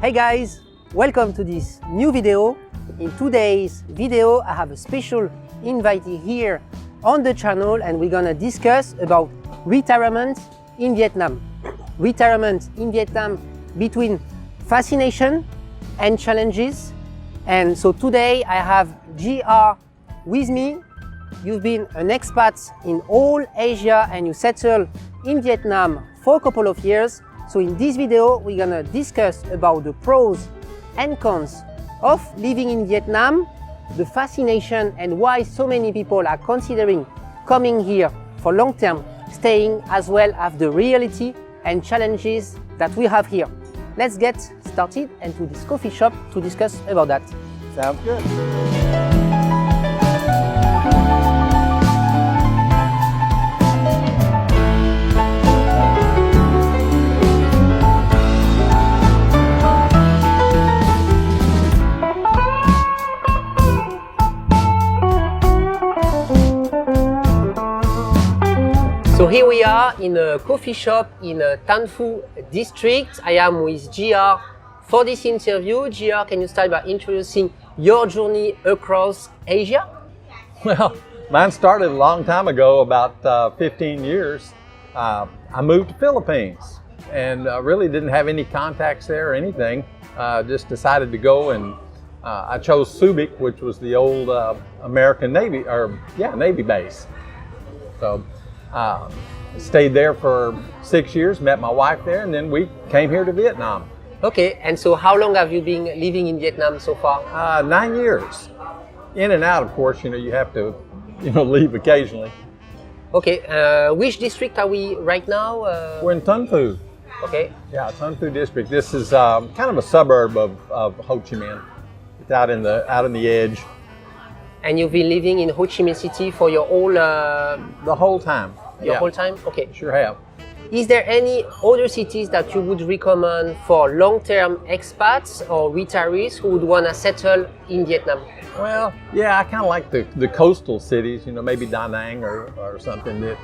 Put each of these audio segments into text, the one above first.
Hey guys, welcome to this new video. In today's video, I have a special invitee here on the channel and we're gonna discuss about retirement in Vietnam. Retirement in Vietnam between fascination and challenges. And so today I have GR with me. You've been an expat in all Asia and you settled in Vietnam for a couple of years. So in this video, we're gonna discuss about the pros and cons of living in Vietnam, the fascination and why so many people are considering coming here for long-term staying, as well as the reality and challenges that we have here. Let's get started and to this coffee shop to discuss about that. Sounds good. So here we are in a coffee shop in Tan Phu district. I am with GR for this interview. GR, can you start by introducing your journey across Asia? Well, mine started a long time ago, about 15 years. I moved to Philippines and really didn't have any contacts there or anything. Just decided to go and I chose Subic, which was the old American Navy, Navy base. So stayed there for 6 years, met my wife there, and then we came here to Vietnam. Okay, and so how long have you been living in Vietnam so far? 9 years. In and out, of course, you have to, leave occasionally. Okay, which district are we right now? We're in Tan Phu. Okay. Yeah, Tan Phu district. This is kind of a suburb of Ho Chi Minh. It's out in the edge. And you've been living in Ho Chi Minh City for your whole... The whole time. Your whole time? Okay. Sure have. Is there any other cities that you would recommend for long-term expats or retirees who would want to settle in Vietnam? Well, yeah, I kind of like the coastal cities, maybe Da Nang or something. That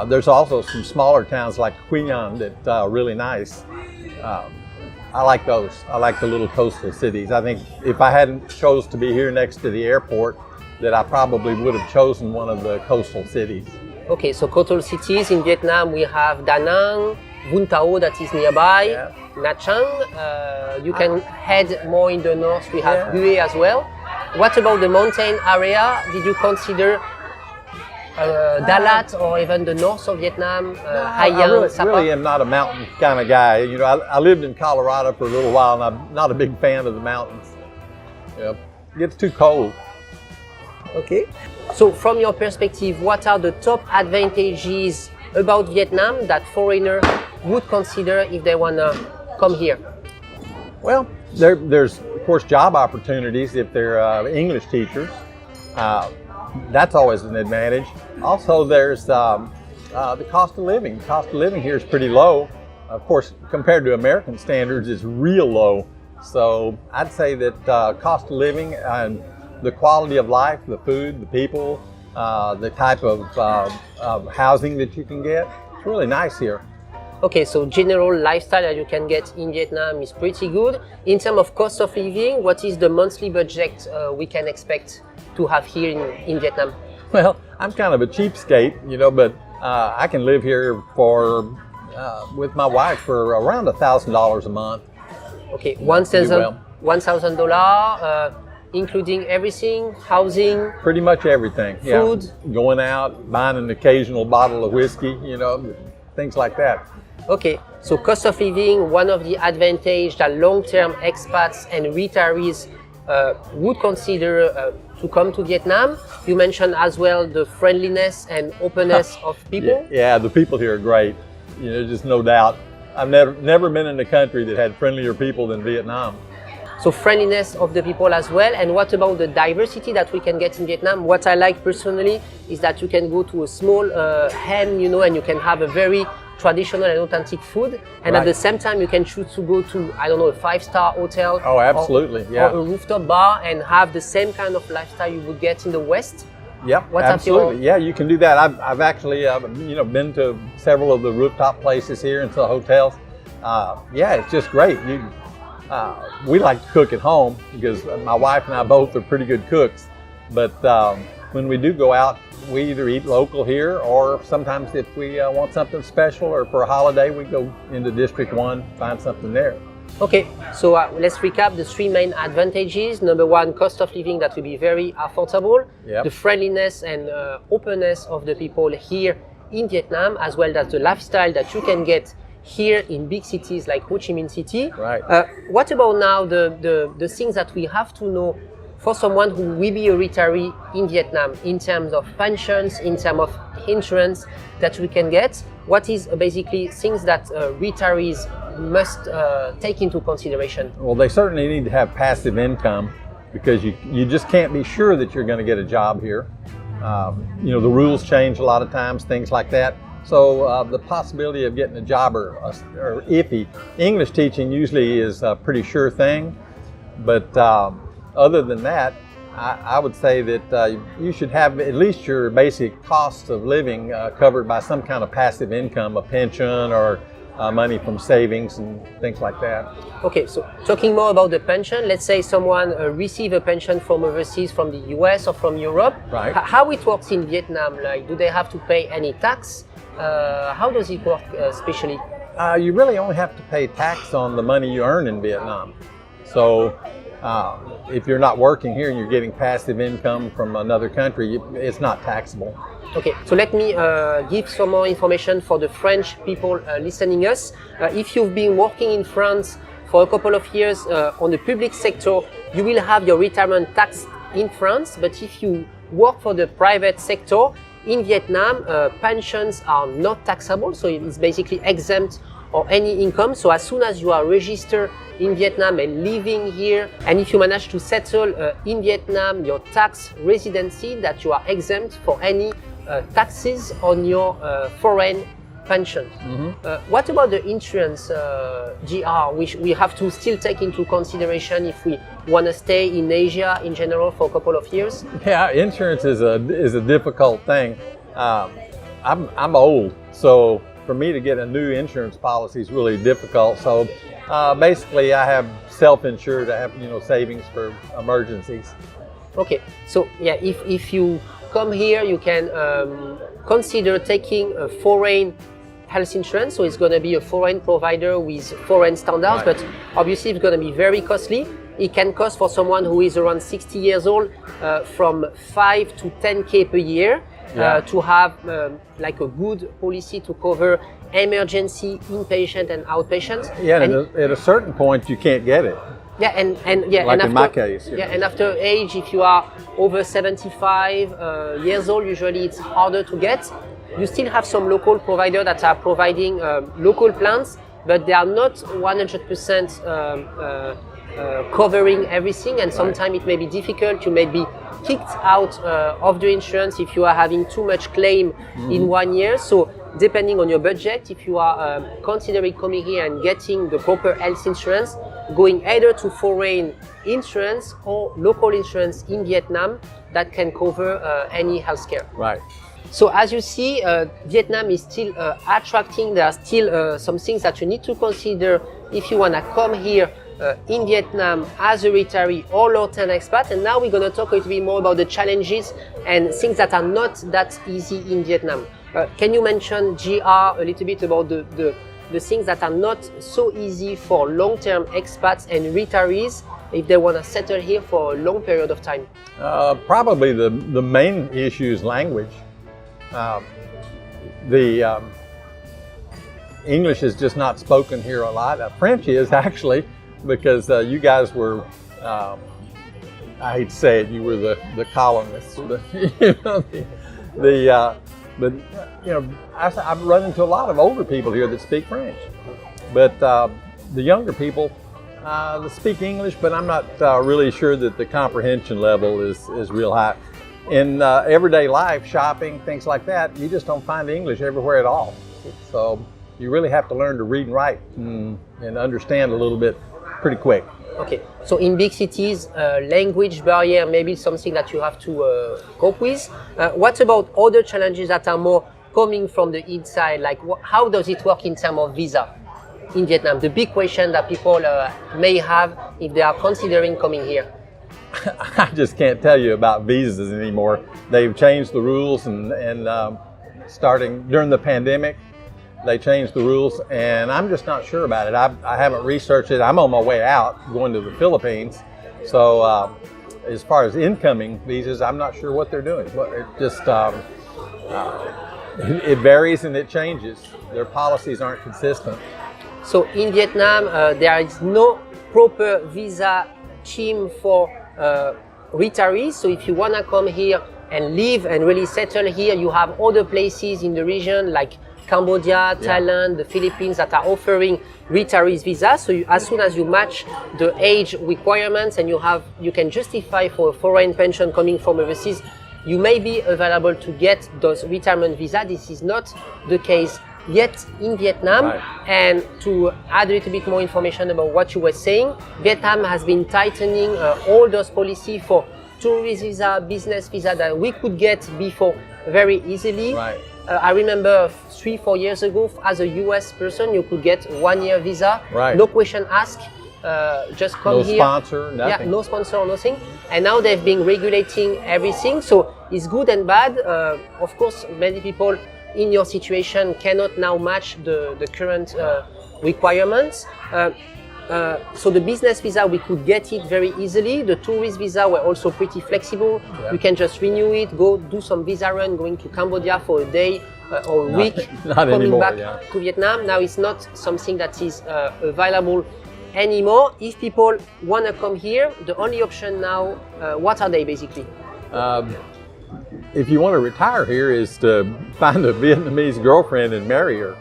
there's also some smaller towns like Quy Nhon that are really nice. I like those. I like the little coastal cities. I think if I hadn't chose to be here next to the airport, that I probably would have chosen one of the coastal cities. Okay, so coastal cities in Vietnam, we have Da Nang, Vung Tau that is nearby, Nha Trang. You can head more in the north, we have Hue as well. What about the mountain area? Did you consider Dalat or even the north of Vietnam, Hai Yang, I really am not a mountain kind of guy. I lived in Colorado for a little while and I'm not a big fan of the mountains. It gets too cold. Okay. So from your perspective, what are the top advantages about Vietnam that foreigners would consider if they want to come here? Well, there's of course job opportunities if they're English teachers. That's always an advantage. Also, there's the cost of living. The cost of living here is pretty low. Of course, compared to American standards, it's real low. So I'd say that cost of living and the quality of life, the food, the people, the type of housing that you can get, it's really nice here. Okay, so general lifestyle that you can get in Vietnam is pretty good. In terms of cost of living, what is the monthly budget we can expect to have here in Vietnam? Well, I'm kind of a cheapskate, but I can live here with my wife for around $1,000 a month. Okay, $1,000, including everything, housing? Pretty much everything. Food? Yeah. Going out, buying an occasional bottle of whiskey, things like that. Okay, so cost of living, one of the advantages that long-term expats and retirees would consider to come to Vietnam. You mentioned as well the friendliness and openness of people. Yeah, the people here are great. Just no doubt. I've never been in a country that had friendlier people than Vietnam. So friendliness of the people as well. And what about the diversity that we can get in Vietnam? What I like personally is that you can go to a small ham, and you can have a very traditional and authentic food. And at the same time, you can choose to go to, a 5-star hotel. Oh, absolutely, or a rooftop bar and have the same kind of lifestyle you would get in the West. Yep, absolutely. Yeah, you can do that. I've actually been to several of the rooftop places here and to hotels. Yeah, it's just great. we like to cook at home because my wife and I both are pretty good cooks. But when we do go out, we either eat local here, or sometimes if we want something special or for a holiday, we go into District 1, find something there. Okay, so let's recap the three main advantages. Number one, cost of living that will be very affordable. Yep. The friendliness and openness of the people here in Vietnam, as well as the lifestyle that you can get here in big cities like Ho Chi Minh City. Right. What about now the things that we have to know for someone who will be a retiree in Vietnam in terms of pensions, in terms of insurance that we can get? What is basically things that retirees must take into consideration? Well, they certainly need to have passive income because you just can't be sure that you're going to get a job here. You know, the rules change a lot of times, things like that. So the possibility of getting a job are iffy. English teaching usually is a pretty sure thing, but other than that, I would say that you should have at least your basic costs of living covered by some kind of passive income, a pension or money from savings and things like that. Okay, so talking more about the pension, let's say someone receive a pension from overseas, from the US or from Europe. Right. How it works in Vietnam? Like, do they have to pay any tax? How does it work especially? You really only have to pay tax on the money you earn in Vietnam. So if you're not working here and you're getting passive income from another country, it's not taxable. Okay, so let me give some more information for the French people listening us. If you've been working in France for a couple of years on the public sector, you will have your retirement tax in France. But if you work for the private sector in Vietnam, pensions are not taxable, so it's basically exempt or any income. So as soon as you are registered in Vietnam and living here, and if you manage to settle in Vietnam your tax residency, that you are exempt for any taxes on your foreign pension. Mm-hmm. What about the insurance, GR, which we have to still take into consideration if we want to stay in Asia in general for a couple of years? Yeah, insurance is a difficult thing. I'm old, so for me to get a new insurance policy is really difficult. So basically, I have self-insured. I have savings for emergencies. Okay, so yeah, if you come here, you can consider taking a foreign health insurance. So it's going to be a foreign provider with foreign standards, right. But obviously it's going to be very costly. It can cost for someone who is around 60 years old from 5 to 10K per year. Yeah. To have like a good policy to cover emergency, inpatient and outpatients. Yeah, and at a certain point you can't get it. Yeah, and yeah, like and in after, my case. Yeah, and after age, if you are over 75 years old, usually it's harder to get. You still have some local providers that are providing local plans, but they are not 100% covering everything, and sometimes it may be difficult. You may be kicked out of the insurance if you are having too much claim in 1 year. So depending on your budget, if you are considering coming here and getting the proper health insurance, going either to foreign insurance or local insurance in Vietnam that can cover any healthcare. Right. So as you see, Vietnam is still attracting. There are still some things that you need to consider if you want to come here in Vietnam as a retiree or long-term expat. And now we're going to talk a little bit more about the challenges and things that are not that easy in Vietnam. Can you mention, GR, a little bit about the things that are not so easy for long-term expats and retirees if they want to settle here for a long period of time? Probably the main issue is language. English is just not spoken here a lot. French is actually, because you guys were, I hate to say it, you were the colonists. But I've run into a lot of older people here that speak French. But the younger people they speak English, but I'm not really sure that the comprehension level is real high. In everyday life, shopping, things like that, you just don't find English everywhere at all. So you really have to learn to read and write and understand a little bit pretty quick. Okay, so in big cities, language barrier may be something that you have to cope with. What about other challenges that are more coming from the inside? Like how does it work in terms of visa? in Vietnam? The big question that people may have if they are considering coming here. I just can't tell you about visas anymore. They've changed the rules, and starting during the pandemic, they changed the rules, and I'm just not sure about it. I haven't researched it. I'm on my way out, going to the Philippines. So as far as incoming visas, I'm not sure what they're doing. It just it varies and it changes. Their policies aren't consistent. So in Vietnam, there is no proper visa scheme for retirees. So if you want to come here and live and really settle here, you have other places in the region like Cambodia, Thailand, the Philippines that are offering retirees visa. So as soon as you match the age requirements and you can justify for a foreign pension coming from overseas, you may be available to get those retirement visa. This is not the case yet in Vietnam. Right. And to add a little bit more information about what you were saying, Vietnam has been tightening all those policies for tourist visa, business visa that we could get before very easily. Right. I remember 3-4 years ago, as a US person, you could get 1-year visa, Right. no question asked, just come No here. sponsor, nothing. Yeah, no sponsor or nothing. And now they've been regulating everything, so it's good and bad. Of course, many people in your situation cannot now match the current requirements. So the business visa, we could get it very easily. The tourist visa were also pretty flexible. Yeah. You can just renew it, go do some visa run, going to Cambodia for a day or a week, not coming anymore, back yeah. to Vietnam. Now it's not something that is available anymore. If people want to come here, the only option now, what are they basically? If you want to retire here, is to find a Vietnamese girlfriend and marry her.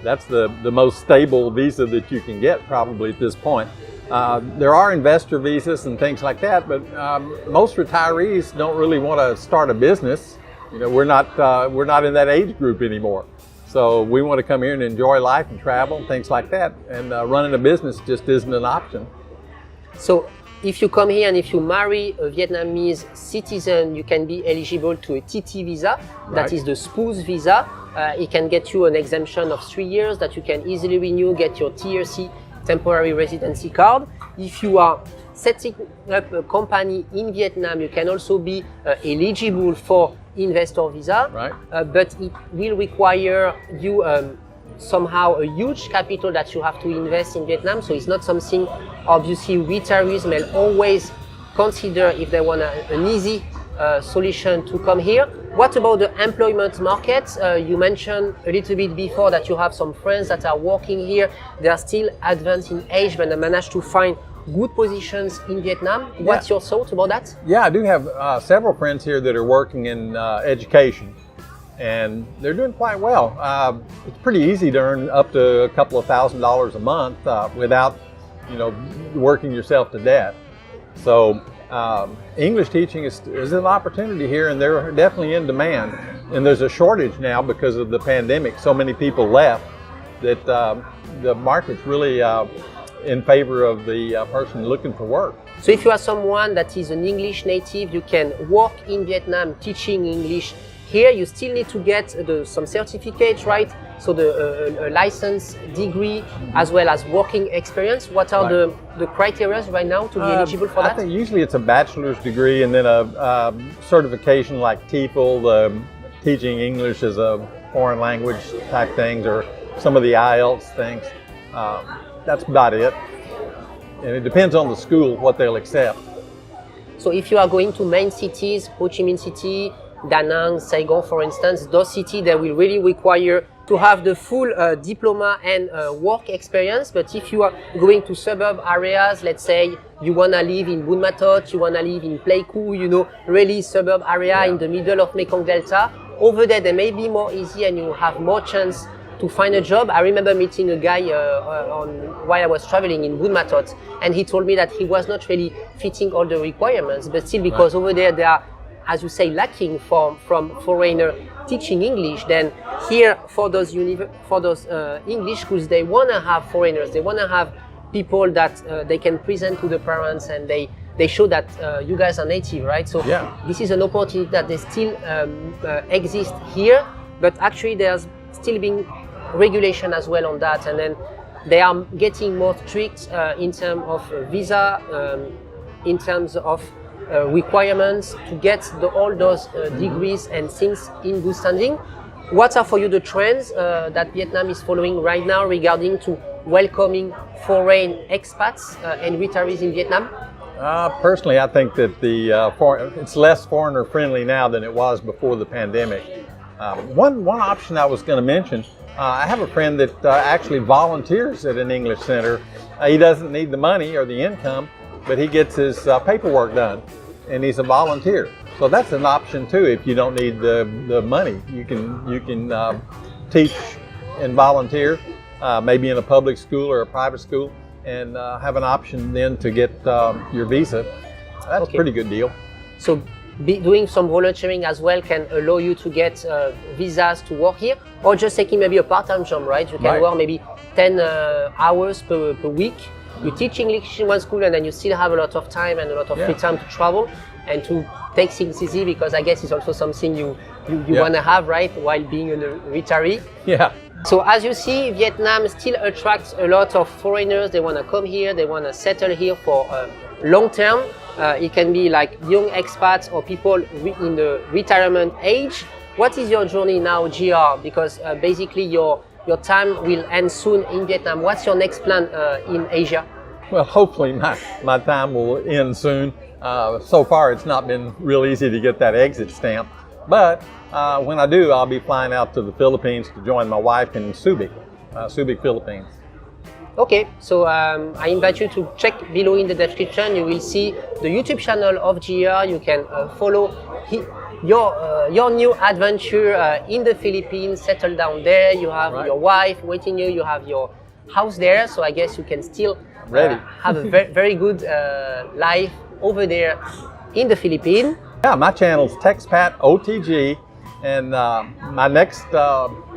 That's the most stable visa that you can get probably at this point. There are investor visas and things like that, but most retirees don't really want to start a business. You know, we're not in that age group anymore. So we want to come here and enjoy life and travel and things like that. And running a business just isn't an option. So if you come here and if you marry a Vietnamese citizen, you can be eligible to a TT visa. That Right. is the spouse visa. It can get you an exemption of 3 years that you can easily renew, get your TRC, temporary residency card. If you are setting up a company in Vietnam, you can also be eligible for investor visa. Right. But it will require you somehow a huge capital that you have to invest in Vietnam. So it's not something obviously retirees may always consider if they want an easy solution to come here. What about the employment market? You mentioned a little bit before that you have some friends that are working here. They are still advanced in age, but they managed to find good positions in Vietnam. What's your thought about that? Yeah, I do have several friends here that are working in education, and they're doing quite well. It's pretty easy to earn up to a couple of $1,000s a month without, working yourself to death. So English teaching is an opportunity here, and they're definitely in demand. And there's a shortage now because of the pandemic. So many people left that the market's really in favor of the person looking for work. So if you are someone that is an English native, you can work in Vietnam teaching English. Here you still need to get some certificates, right? So a license, degree, as well as working experience. What are the criteria right now to be eligible for that? I think usually it's a bachelor's degree and then a certification like TEFL, teaching English as a foreign language type things, or some of the IELTS things. That's about it. And it depends on the school what they'll accept. So if you are going to main cities, Ho Chi Minh City, Da Nang, Saigon, for instance, those cities, they will really require to have the full diploma and work experience. But if you are going to suburb areas, let's say you want to live in Buôn Ma Thuột, you want to live in Pleiku, really suburb area in the middle of Mekong Delta, over there they may be more easy and you have more chance to find a job. I remember meeting a guy while I was traveling in Buôn Ma Thuột, and he told me that he was not really fitting all the requirements, but still because over there they are, as you say, lacking from foreigner teaching English. Then here for those English schools, they want to have foreigners, they want to have people that they can present to the parents, and they show that you guys are native, right? So this is an opportunity that they still exist here, but actually there's still been regulation as well on that. And then they are getting more strict in terms of visa, in terms of requirements to get all those degrees and things in good standing. What are for you the trends that Vietnam is following right now regarding to welcoming foreign expats and retirees in Vietnam? Personally, I think that it's less foreigner friendly now than it was before the pandemic. One option I was going to mention, I have a friend that actually volunteers at an English center. He doesn't need the money or the income, but he gets his paperwork done, and he's a volunteer. So that's an option too. If you don't need the money, you can teach and volunteer, maybe in a public school or a private school, and have an option then to get your visa. That's a pretty good deal. So doing some volunteering as well can allow you to get visas to work here, or just taking maybe a part-time job, right? You can work maybe 10 hours per week. You teach English in one school, and then you still have a lot of time and a lot of free time to travel and to take things easy, because I guess it's also something you want to have, right, while being a retiree. Yeah. So as you see, Vietnam still attracts a lot of foreigners. They want to come here, they want to settle here for long term. It can be like young expats or people in the retirement age. What is your journey now, GR? Because basically your time will end soon in Vietnam. What's your next plan in Asia? Well, hopefully my time will end soon. So far, it's not been real easy to get that exit stamp. But when I do, I'll be flying out to the Philippines to join my wife in Subic, Subic, Philippines. Okay, so I invite you to check below in the description. You will see the YouTube channel of GR. You can follow your new adventure in the Philippines, settle down there. You have your wife waiting you, you have your house there. So I guess you can still have a very good life over there in the Philippines. Yeah, my channel's TexPat OTG, and my next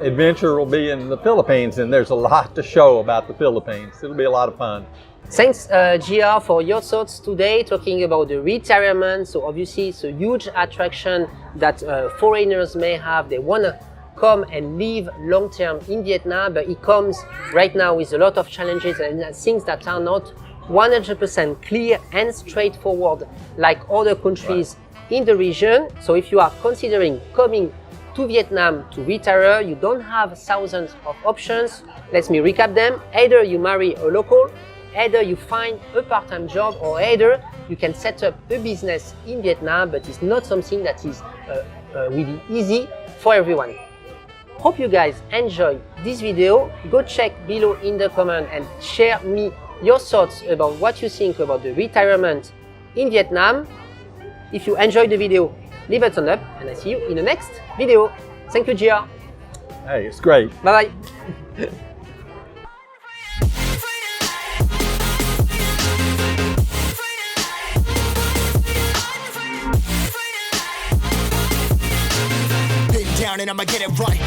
adventure will be in the Philippines, and there's a lot to show about the Philippines. It'll be a lot of fun. Thanks, GR, for your thoughts today, talking about the retirement. So obviously it's a huge attraction that foreigners may have. They want to come and live long term in Vietnam, but it comes right now with a lot of challenges and things that are not 100% clear and straightforward like other countries in the region. So if you are considering coming to Vietnam to retire, you don't have thousands of options. Let me recap them. Either you marry a local, either you find a part-time job, or either you can set up a business in Vietnam, but it's not something that is really easy for everyone. Hope you guys enjoy this video. Go check below in the comment and share me your thoughts about what you think about the retirement in Vietnam. If you enjoyed the video, leave a thumbs up, and I see you in the next video. Thank you, GR. Hey, it's great. Bye-bye. Down and I'ma get it right.